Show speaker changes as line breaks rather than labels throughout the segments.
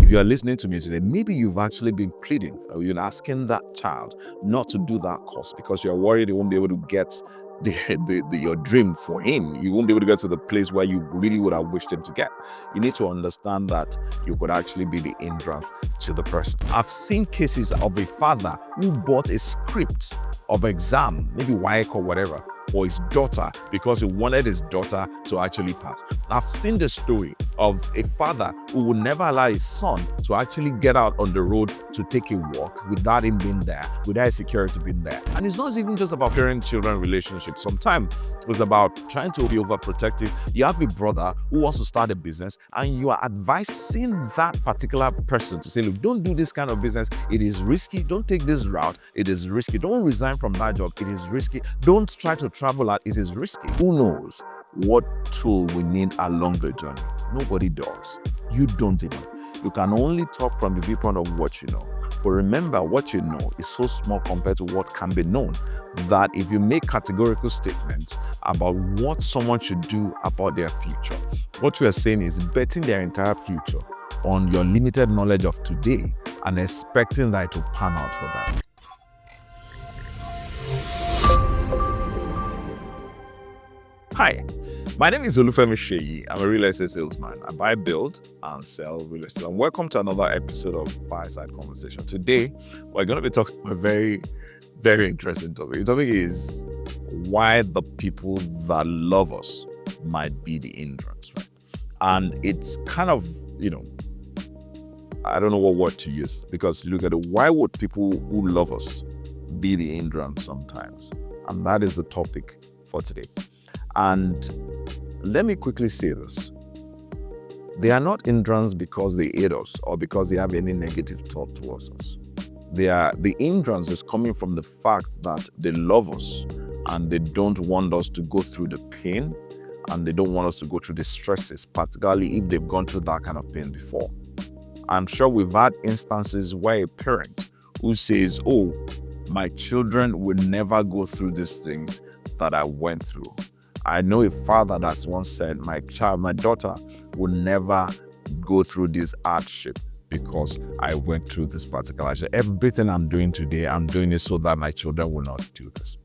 if you are listening to me today, maybe you've actually been pleading, or you're asking that child not to do that course because you're worried they won't be able to get your dream for him. You won't be able to get to the place where you really would have wished him to get. You need to understand that you could actually be the hindrance to the person. I've seen cases of a father who bought a script of exam, maybe WAEC or whatever, for his daughter because he wanted his daughter to actually pass. I've seen the story of a father who would never allow his son to actually get out on the road to take a walk without him being there, without his security being there. And it's not even just about parent-children relationships. Sometimes it's about trying to be overprotective. You have a brother who wants to start a business and you are advising that particular person to say, look, don't do this kind of business. It is risky. Don't take this route. It is risky. Don't resign from that job. It is risky. Don't try to travel out. It is risky. Who knows what tool we need along the journey? Nobody does. You don't even. You can only talk from the viewpoint of what you know. But remember, what you know is so small compared to what can be known that if you make categorical statements about what someone should do about their future, what you are saying is betting their entire future on your limited knowledge of today and expecting that to pan out for that. Hi, my name is Olufemi Sheyi. I'm a real estate salesman. I buy, build, and sell real estate. And welcome to another episode of Fireside Conversation. Today, we're going to be talking about a very, very interesting topic. The topic is why the people that love us might be the hindrance, right? And it's kind of, I don't know what word to use, because look at it. Why would people who love us be the hindrance sometimes? And that is the topic for today. And let me quickly say this. They are not hindrance because they hate us or because they have any negative thought towards us. The hindrance is coming from the fact that they love us and they don't want us to go through the pain and they don't want us to go through the stresses, particularly if they've gone through that kind of pain before. I'm sure we've had instances where a parent who says, oh, my children will never go through these things that I went through. I know a father that's once said, my daughter will never go through this hardship because I went through this particular hardship. Everything I'm doing today, I'm doing it so that my children will not do this.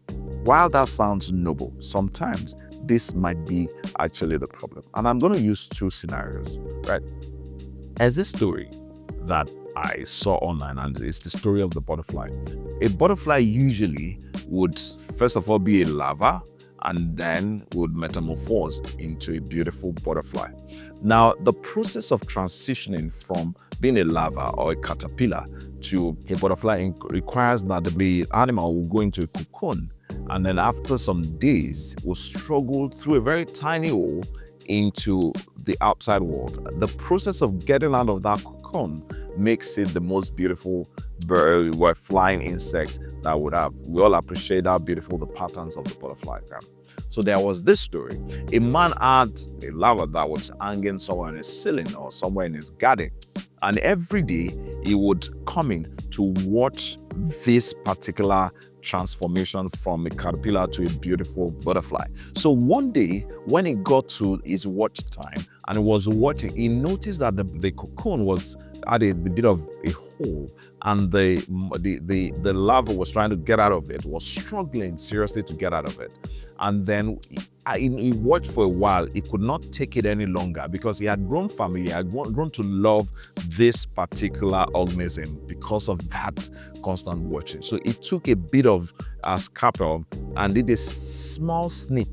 While that sounds noble, sometimes this might be actually the problem. And I'm going to use two scenarios, right? There's this story that I saw online, and it's the story of the butterfly. A butterfly usually would, first of all, be a larva, and then would metamorphose into a beautiful butterfly. Now, the process of transitioning from being a larva or a caterpillar to a butterfly requires that the animal will go into a cocoon, and then after some days will struggle through a very tiny hole into the outside world. The process of getting out of that cocoon makes it the most beautiful bird or flying insect that would have. We all appreciate how beautiful the patterns of the butterfly can. So there was this story. A man had a larva that was hanging somewhere in his ceiling or somewhere in his garden. And every day he would come in to watch this particular transformation from a caterpillar to a beautiful butterfly. So one day when he got to his watch time and he was watching, he noticed that the cocoon had a bit of a hole, and the larva was trying to get out of it, was struggling seriously to get out of it. And then he watched for a while. He could not take it any longer because he had grown familiar, he had grown to love this particular organism because of that constant watching. So he took a bit of a scalpel and did a small snip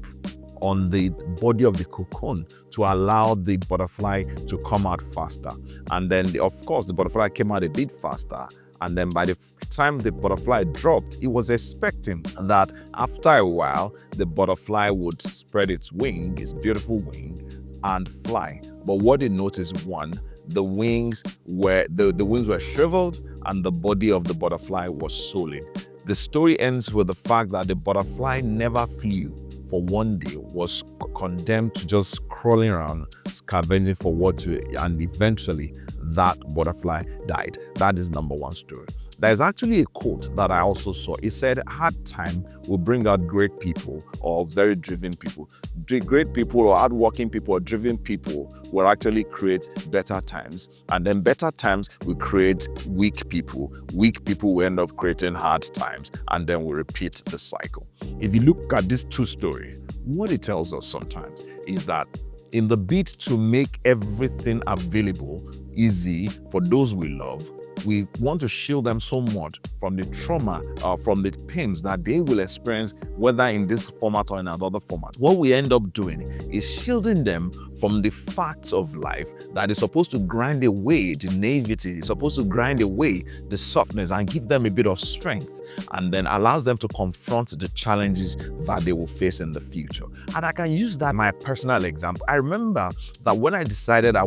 on the body of the cocoon to allow the butterfly to come out faster. And then, of course, the butterfly came out a bit faster. And then by the time the butterfly dropped, he was expecting that after a while, the butterfly would spread its wing, its beautiful wing, and fly. But what he noticed, one, the wings were shriveled and the body of the butterfly was swollen. The story ends with the fact that the butterfly never flew for one day, was condemned to just crawling around, scavenging for what to, and eventually that butterfly died. That is number one story. There's actually a quote that I also saw. It said, hard time will bring out great people or very driven people. Great people or hardworking people or driven people will actually create better times. And then better times will create weak people. Weak people will end up creating hard times. And then we repeat the cycle. If you look at this two story, what it tells us sometimes is that in the bid to make everything available easy for those we love, we want to shield them so much from the trauma or from the pains that they will experience, whether in this format or in another format. What we end up doing is shielding them from the facts of life that is supposed to grind away the naivety, is supposed to grind away the softness and give them a bit of strength, and then allows them to confront the challenges that they will face in the future. And I can use that my personal example. I remember that when I decided I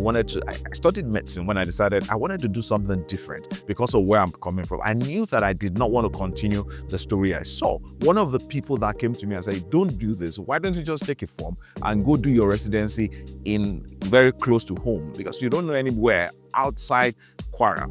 studied medicine when I decided I wanted to do something different because of where I'm coming from. I knew that I did not want to continue the story I saw. One of the people that came to me and said, don't do this. Why don't you just take a form and go do your residency in very close to home? Because you don't know anywhere outside Kwara.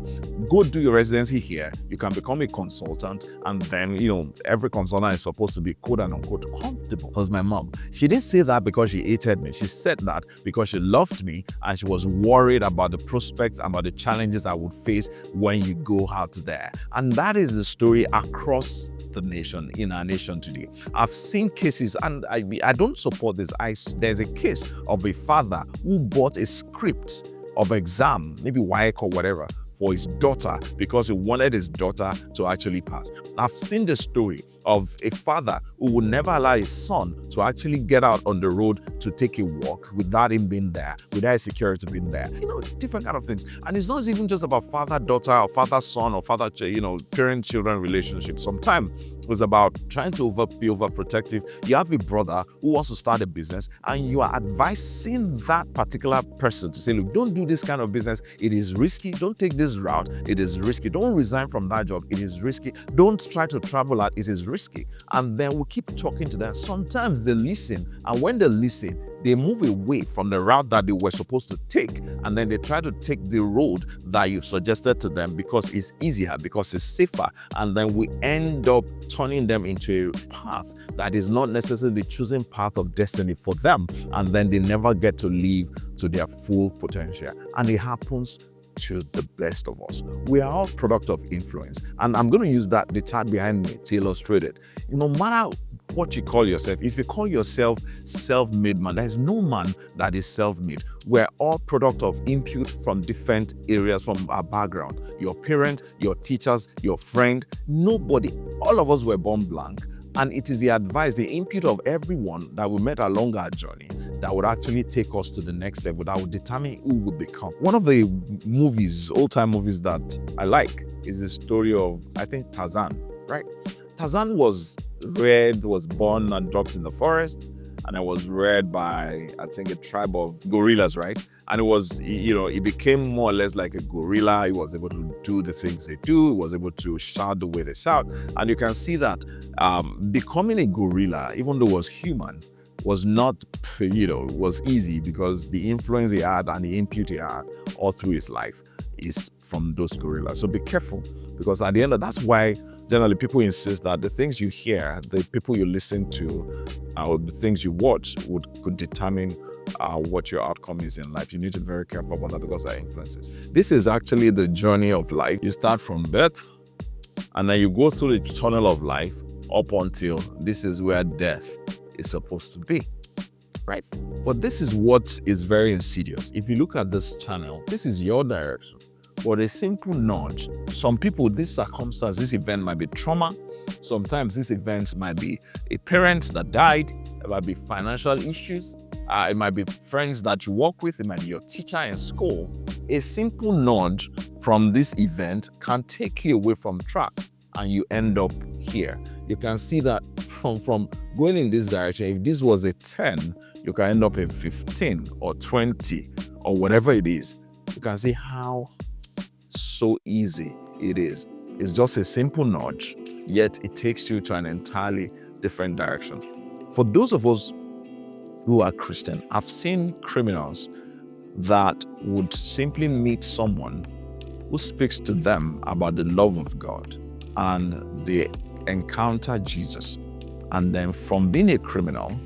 Go do your residency here. You can become a consultant, and then, every consultant is supposed to be quote and unquote comfortable. Because my mom, she didn't say that because she hated me. She said that because she loved me and she was worried about the prospects, about the challenges I would face when you go out there. And that is the story across the nation, in our nation today. I've seen cases, and I don't support this. There's a case of a father who bought a script of exam, maybe WAEC or whatever, for his daughter because he wanted his daughter to actually pass. I've seen the story of a father who would never allow his son to actually get out on the road to take a walk without him being there, without his security being there. Different kind of things. And it's not even just about father-daughter or father-son or parent-children relationship. Sometimes it's about trying to be overprotective. You have a brother who wants to start a business and you are advising that particular person to say, look, don't do this kind of business. It is risky. Don't take this route. It is risky. Don't resign from that job. It is risky. Don't try to travel out. It is risky. And then we keep talking to them. Sometimes they listen. And when they listen, they move away from the route that they were supposed to take, and then they try to take the road that you've suggested to them because it's easier, because it's safer, and then we end up turning them into a path that is not necessarily the chosen path of destiny for them, and then they never get to live to their full potential. And it happens to the best of us. We are all product of influence, and I'm going to use the chart behind me to illustrate it. No matter what you call yourself, if you call yourself self-made man, there is no man that is self-made. We're all product of input from different areas from our background. Your parent, your teachers, your friend, nobody, all of us were born blank. And it is the advice, the input of everyone that we met along our journey that would actually take us to the next level, that would determine who we become. One of the movies, old-time movies that I like is the story of, I think, Tarzan, right? Tarzan was born and dropped in the forest, and it was reared by, I think, a tribe of gorillas, right? And it was, he became more or less like a gorilla. He was able to do the things they do. He was able to shout the way they shout. And you can see that becoming a gorilla, even though it was human, was not, was easy because the influence he had and the input he had all through his life is from those gorillas. So be careful, because at the end that's why generally people insist that the things you hear, the people you listen to, or the things you watch could determine what your outcome is in life. You need to be very careful about that because that influences. This is actually the journey of life. You start from birth, and then you go through the tunnel of life up until this is where death is supposed to be, right? But this is what is very insidious. If you look at this channel, this is your direction. But a simple nudge, some people, this circumstance, this event might be trauma. Sometimes this event might be a parent that died. It might be financial issues. It might be friends that you work with. It might be your teacher in school. A simple nudge from this event can take you away from track, and you end up here. You can see that from going in this direction, if this was a 10, you can end up in 15 or 20 or whatever it is. You can see how so easy it is. It's just a simple nudge, yet it takes you to an entirely different direction. For those of us who are Christian, I've seen criminals that would simply meet someone who speaks to them about the love of God, and they encounter Jesus. And then from being a criminal,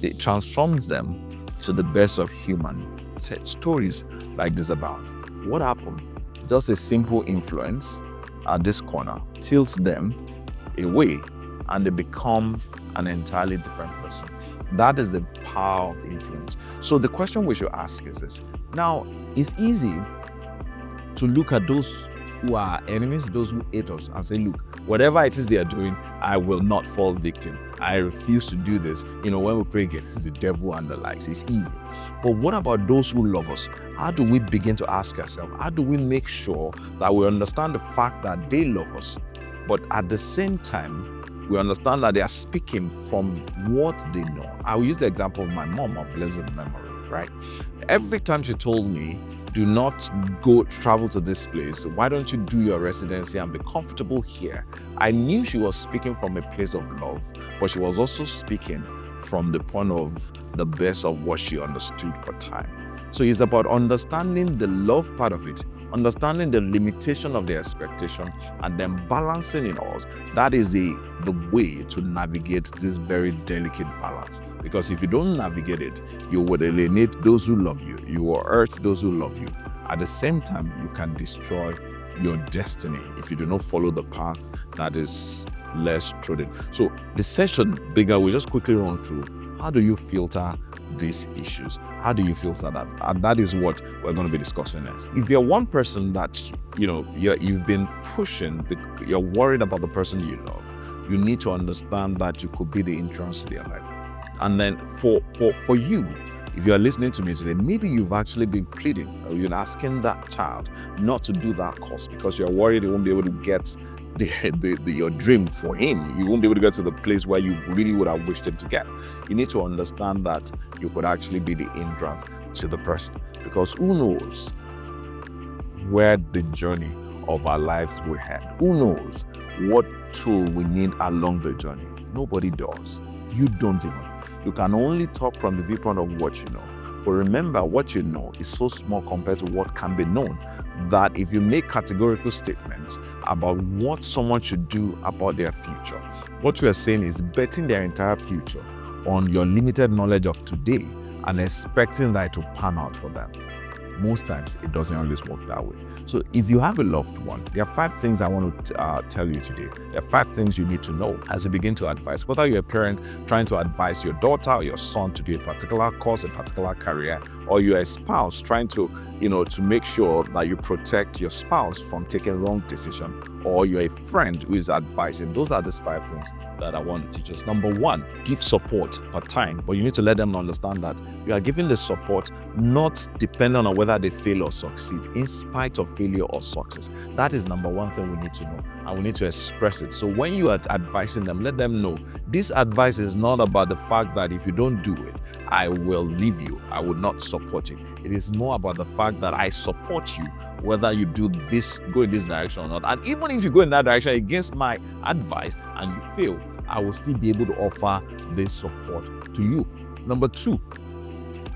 it transforms them to the best of human. Stories like this abound. What happened? Just a simple influence at this corner tilts them away, and they become an entirely different person. That is the power of influence. So the question we should ask is this. Now, it's easy to look at those who are enemies, those who hate us, and say, look, whatever it is they are doing, I will not fall victim. I refuse to do this. When we pray against the devil and the likes, it's easy. But what about those who love us? How do we begin to ask ourselves, how do we make sure that we understand the fact that they love us, but at the same time, we understand that they are speaking from what they know? I will use the example of my mom of blessed memory, right? Every time she told me, do not go travel to this place. Why don't you do your residency and be comfortable here? I knew she was speaking from a place of love, but she was also speaking from the point of the best of what she understood per time. So it's about understanding the love part of it, understanding the limitation of the expectation, and then balancing it all. That is the way to navigate this very delicate balance. Because if you don't navigate it, you will alienate those who love you. You will hurt those who love you. At the same time, you can destroy your destiny if you do not follow the path that is less trodden. So the session bigger, we just quickly run through. How do you filter these issues? How do you filter that? And that is what we're going to be discussing next. If you're one person that you've been pushing, you're worried about the person you love, you need to understand that you could be the entrance to their life. And then for you, if you are listening to me today, maybe you've actually been pleading, or you're asking that child not to do that course because you're worried they won't be able to get your dream for him. You won't be able to get to the place where you really would have wished him to get. You need to understand that you could actually be the entrance to the person, because who knows where the journey of our lives will head? Who knows what tool we need along the journey? Nobody does. You don't even. You can only talk from the viewpoint of what you know. But remember, what you know is so small compared to what can be known, that if you make categorical statements about what someone should do about their future, what you are saying is betting their entire future on your limited knowledge of today and expecting that to pan out for them. Most times, it doesn't always work that way. So if you have a loved one, there are 5 things I want to tell you today. There are 5 things you need to know as you begin to advise. Whether you're a parent trying to advise your daughter or your son to do a particular course, a particular career, or you're a spouse trying to make sure that you protect your spouse from taking wrong decision, or you're a friend who is advising. Those are these 5 things that I want to teach us. Number 1, give support per time, but you need to let them understand that you are giving the support not dependent on whether they fail or succeed, in spite of failure or success. That is number 1 thing we need to know, and we need to express it. So when you are advising them, let them know this advice is not about the fact that if you don't do it, I will leave you, I will not support you. It is more about the fact that I support you, whether you do this, go in this direction or not. And even if you go in that direction against my advice and you fail, I will still be able to offer this support to you. Number 2,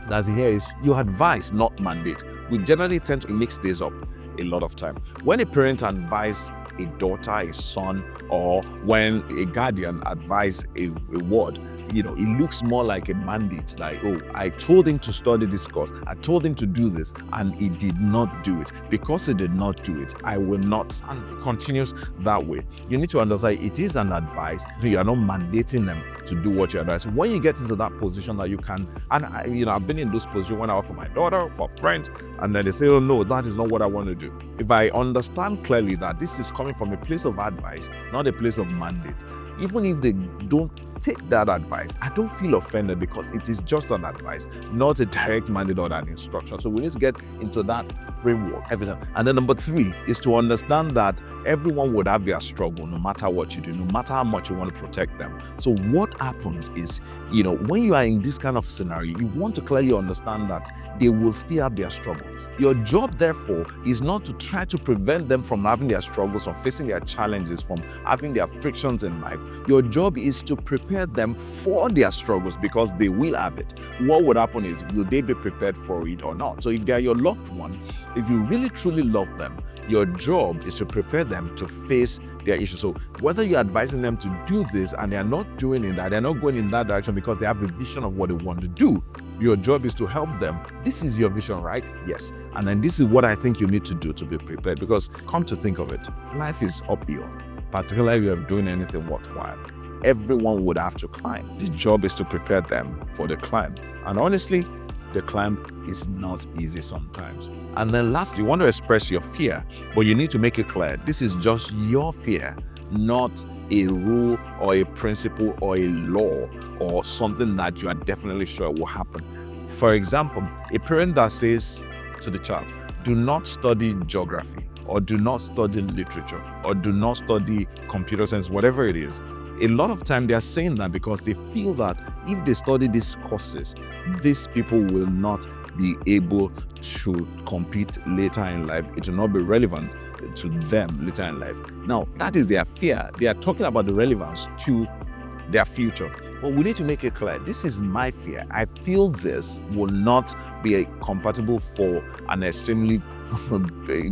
that's here, is your advice, not mandate. We generally tend to mix this up a lot of time. When a parent advises a daughter, a son, or when a guardian advises a ward, it looks more like a mandate, like, oh, I told him to study this course, I told him to do this, and he did not do it. Because he did not do it, I will not, and it continues that way. You need to understand it is an advice. You are not mandating them to do what you advise. When you get into that position that you can, and I've been in those positions when I was for my daughter, for friends, and then they say, oh no, that is not what I want to do. If I understand clearly that this is coming from a place of advice, not a place of mandate, even if they don't take that advice, I don't feel offended, because it is just an advice, not a direct mandate or an instruction. So we need to get into that framework every time. And then number 3 is to understand that everyone would have their struggle, no matter what you do, no matter how much you want to protect them. So what happens is, when you are in this kind of scenario, you want to clearly understand that they will still have their struggle. Your job, therefore, is not to try to prevent them from having their struggles, from facing their challenges, from having their frictions in life. Your job is to prepare them for their struggles, because they will have it. What would happen is, will they be prepared for it or not? So if they are your loved one, if you really truly love them, your job is to prepare them to face their issues. So whether you're advising them to do this and they're not doing it, they're not going in that direction because they have a vision of what they want to do, your job is to help them. This is your vision, right? Yes. And then this is what I think you need to do to be prepared, because come to think of it, life is uphill, particularly if you're doing anything worthwhile. Everyone would have to climb. The job is to prepare them for the climb. And honestly, the climb is not easy sometimes. And then lastly, you want to express your fear, but you need to make it clear this is just your fear, not a rule or a principle or a law or something that you are definitely sure will happen. For example, a parent that says to the child, do not study geography, or do not study literature, or do not study computer science, whatever it is. A lot of time they are saying that because they feel that if they study these courses, these people will not be able to compete later in life. It will not be relevant to them later in life. Now, that is their fear. They are talking about the relevance to their future. But we need to make it clear, this is my fear. I feel this will not be compatible for an extremely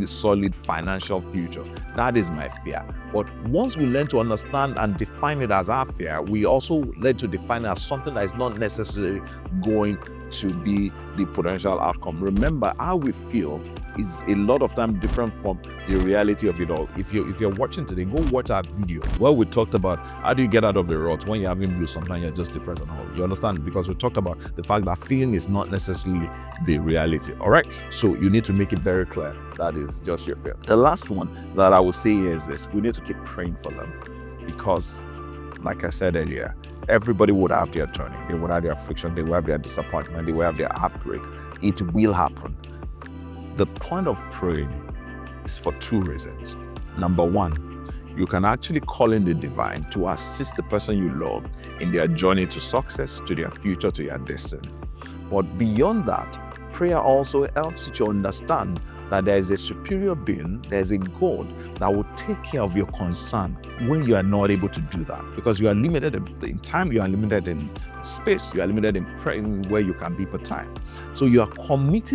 solid financial future. That is my fear. But once we learn to understand and define it as our fear, we also learn to define it as something that is not necessarily going to be the potential outcome. Remember, how we feel is a lot of time different from the reality of it all. If you're watching today, go watch our video where we talked about how do you get out of a rut when you're having blues. Sometimes you're just depressed and all. You understand? Because we talked about the fact that feeling is not necessarily the reality. All right. So you need to make it very clear that is just your fear. The last one that I would say is this: we need to keep praying for them, because, like I said earlier, everybody would have their journey. They would have their friction. They will have their disappointment. They will have their heartbreak. It will happen. The point of praying is for two reasons. Number one, you can actually call in the divine to assist the person you love in their journey to success, to their future, to their destiny. But beyond that, prayer also helps you to understand that there is a superior being, there is a God that will take care of your concern when you are not able to do that. Because you are limited in time, you are limited in space, you are limited in praying where you can be per time. So you are committing